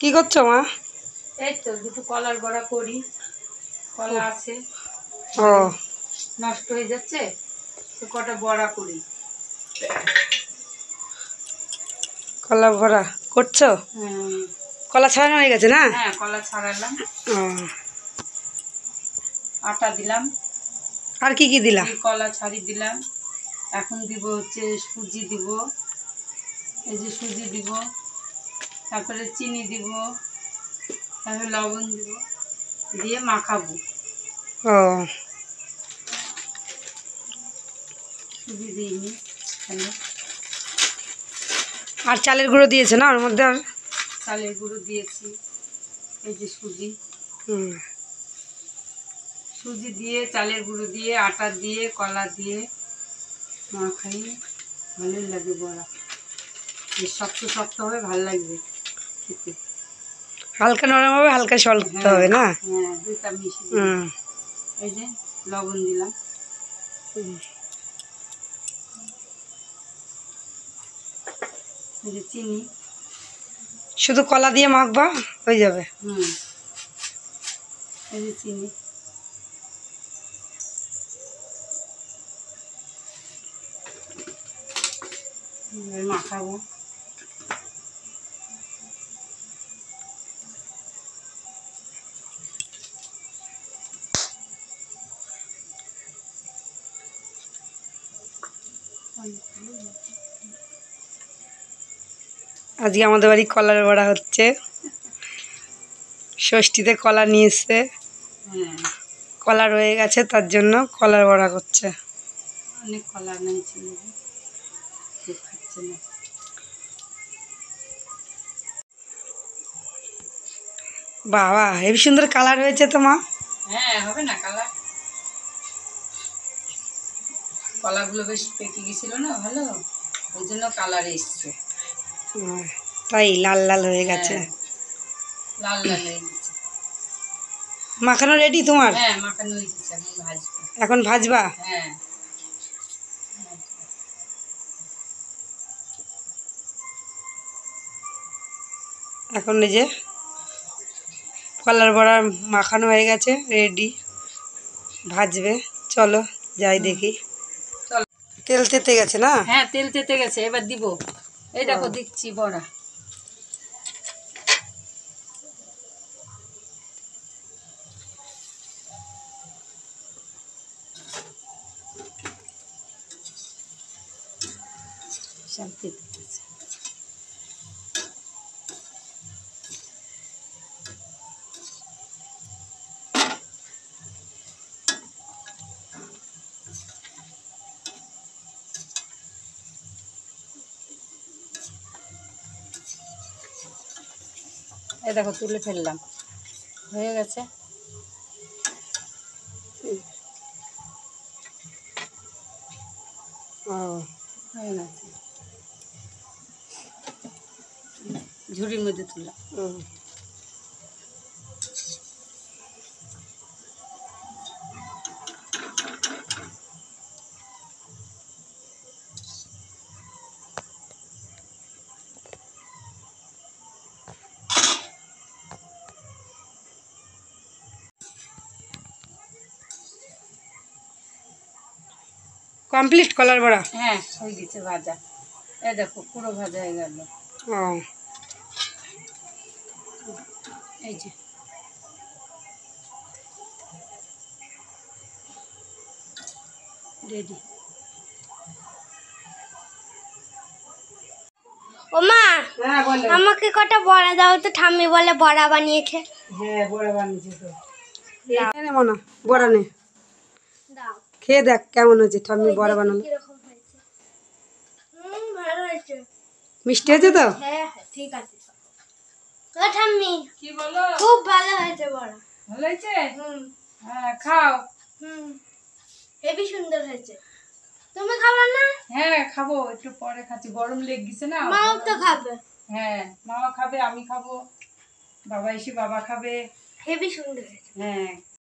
কি করছো মা? এই তো দুটো কলার বড়া করি। কলা আছে, ও নষ্ট হয়ে যাচ্ছে, তো কটা বড়া করি। কলা ভরা করছো? কলা ছাড়ানো হয়ে গেছে না? হ্যাঁ, কলা ছাড়ালাম, ও আটা দিলাম, আর কি কি দিলা? কলা ছাড়ি দিলাম। এখন দিব হচ্ছে সুজি দিব, এই যে সুজি দিব, তারপরে চিনি দিব, তারপরে লবণ দিব, দিয়ে মাখাবো। ও সুজি দিইনি এখানে, আর চালের গুঁড়ো দিয়েছে না ওর মধ্যে? আর চালের গুঁড়ো দিয়েছি, এই যে সুজি, হুম সুজি দিয়ে চালের গুঁড়ো দিয়ে আটা দিয়ে কলা দিয়ে মাখাই, ভালোই লাগে বড়া। বেশ শক্ত শক্ত হবে, ভালো লাগবে খেতে। হালকা নরম হবে, হালকা শক্ত হবে না? হ্যাঁ, দুইটা মিশিয়ে হুম এই যে লবণ দিলাম, এই যে চিনি। শুধু কলা দিয়ে মাখবা, হয়ে যাবে। এই যে চিনি, মাখাবো। আজকে আমাদের বাড়ি কলার বড়া হচ্ছে। ষষ্ঠীতে কলা নিয়ে এসছে, হ্যাঁ, কলা রয়ে গেছে, তার জন্য কলার বড়া করছে। অনেক কলা নিয়েছিল, খাচ্ছে না। বাবা হেবি সুন্দর কালার হয়েছে তো মা। হ্যাঁ, হবে না কালার? কলাগুলো বেশ পেকে গেছিল না, ভালো, ওই জন্য কালার এসছে। তাই লাল লাল হয়ে গেছে। হ্যাঁ, লাল লাল হয়ে গেছে। মাখানো রেডি তোমার? হ্যাঁ, মাখানো হয়ে গেছে, এখন ভাজবো। এখন ভাজবা? হ্যাঁ, এখন এই যে কলার বড়া মাখানো হয়ে গেছে, রেডি, ভাজবে। চলো যাই দেখি। চলো। তেল তেতে গেছে না? হ্যাঁ, তেল তেতে গেছে, এবার দিব। এই দেখো দিচ্ছি বড়া। সব তেতে গেছে। এই দেখো তুলে ফেললাম, হয়ে গেছে। ও হয়ে গেছে, ঝুড়ির মধ্যে তুললাম। কমপ্লিট কলার বড়া? হ্যাঁ, হয়ে গেছে ভাজা। এই দেখো পুরো ভাজা হয়ে গেল। ও এই যে রেডি। ও মা, হ্যাঁ বলো। আমাকে কটা বড়া দাও তো, ঠাম্মি বলে বড়া বানিয়েছে। হ্যাঁ বড়া বানিয়েছে তো। এই মনা বড়া নে, দাও, খেয়ে দেখ কেমন হয়েছে ঠাম্মি বড়া বানানো। কিরকম হয়েছে? ভালো হয়েছে। মিষ্টি হয়েছে তো? হ্যাঁ হ্যাঁ, ঠিক আছে। ও ঠাম্মি, কি বলো? খুব ভালো হয়েছে বড়া। ভালো হয়েছে? হুম হ্যাঁ, খাও। হুম, হেবি সুন্দর হয়েছে। তুমি খাবে না? হ্যাঁ, খাবো, একটু পরে খাচ্ছি, গরম লেগেছে না। মাও তো খাবে। হ্যাঁ, মামা খাবে, আমি খাবো, বাবা এসে বাবা খাবে। হেবি সুন্দর হয়েছে। হ্যাঁ।